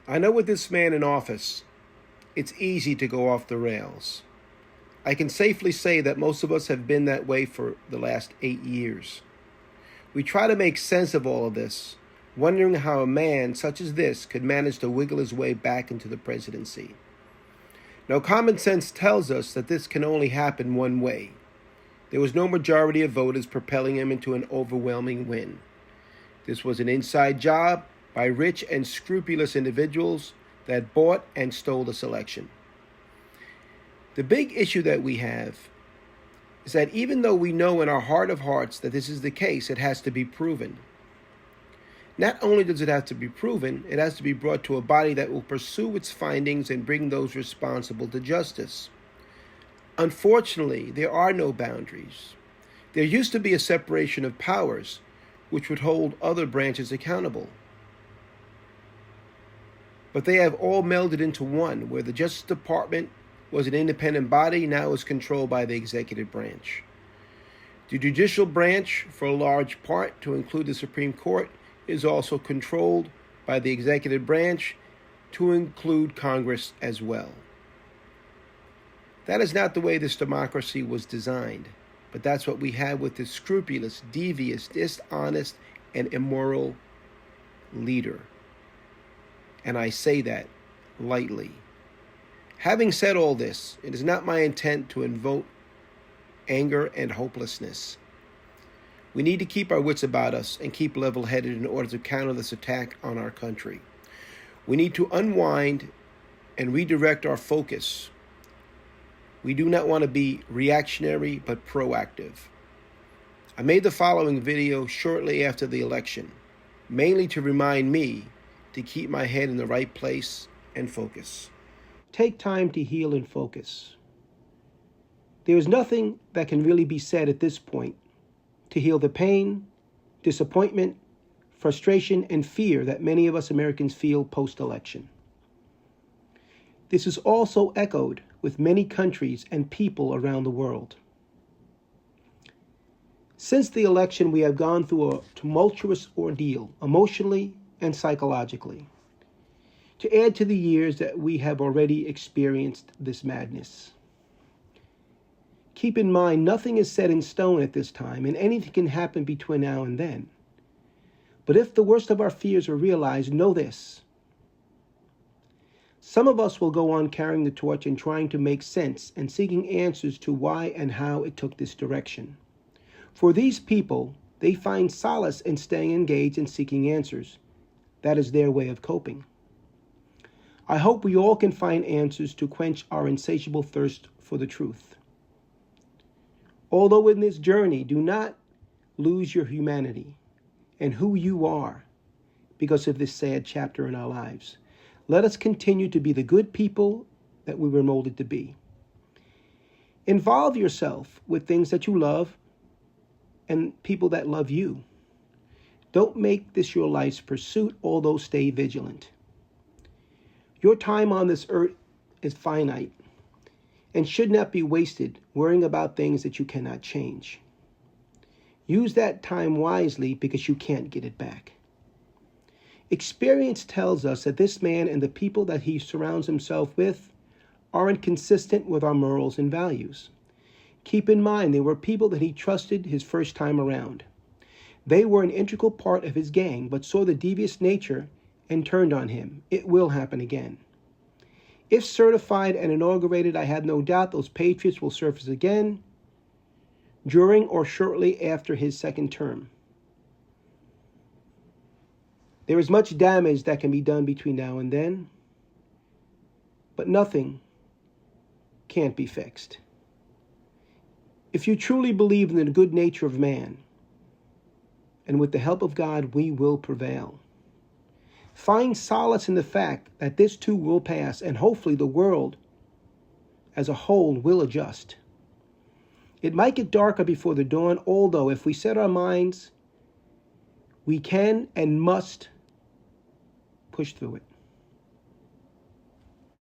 I know with this man in office, it's easy to go off the rails. I can safely say that most of us have been that way for the last 8 years. We try to make sense of all of this, wondering how a man such as this could manage to wiggle his way back into the presidency. Now, common sense tells us that this can only happen one way. There was no majority of voters propelling him into an overwhelming win. This was an inside job by rich and scrupulous individuals that bought and stole the election. The big issue that we have is that even though we know in our heart of hearts that this is the case, it has to be proven. Not only does it have to be proven, it has to be brought to a body that will pursue its findings and bring those responsible to justice. Unfortunately, there are no boundaries. There used to be a separation of powers, which would hold other branches accountable. But they have all melded into one, where the Justice Department was an independent body, now is controlled by the executive branch. The judicial branch, for a large part, to include the Supreme Court, is also controlled by the executive branch, to include Congress as well. That is not the way this democracy was designed, but that's what we have with this scrupulous, devious, dishonest, and immoral leader. And I say that lightly. Having said all this, it is not my intent to invoke anger and hopelessness. We need to keep our wits about us and keep level-headed in order to counter this attack on our country. We need to unwind and redirect our focus. We do not want to be reactionary, but proactive. I made the following video shortly after the election, mainly to remind me to keep my head in the right place and focus. Take time to heal and focus. There is nothing that can really be said at this point to heal the pain, disappointment, frustration, and fear that many of us Americans feel post-election. This is also echoed with many countries and people around the world. Since the election, we have gone through a tumultuous ordeal, emotionally and psychologically, to add to the years that we have already experienced this madness. Keep in mind, nothing is set in stone at this time, and anything can happen between now and then. But if the worst of our fears are realized, know this. Some of us will go on carrying the torch and trying to make sense and seeking answers to why and how it took this direction. For these people, they find solace in staying engaged and seeking answers. That is their way of coping. I hope we all can find answers to quench our insatiable thirst for the truth. Although in this journey, do not lose your humanity and who you are because of this sad chapter in our lives. Let us continue to be the good people that we were molded to be. Involve yourself with things that you love and people that love you. Don't make this your life's pursuit, although stay vigilant. Your time on this earth is finite and should not be wasted worrying about things that you cannot change. Use that time wisely because you can't get it back. Experience tells us that this man and the people that he surrounds himself with are inconsistent with our morals and values. Keep in mind, they were people that he trusted his first time around. They were an integral part of his gang, but saw the devious nature and turned on him. It will happen again. If certified and inaugurated, I have no doubt those patriots will surface again during or shortly after his second term. There is much damage that can be done between now and then, but nothing can't be fixed. If you truly believe in the good nature of man, and with the help of God, we will prevail. Find solace in the fact that this too will pass, and hopefully the world as a whole will adjust. It might get darker before the dawn, although if we set our minds, we can and must push through it.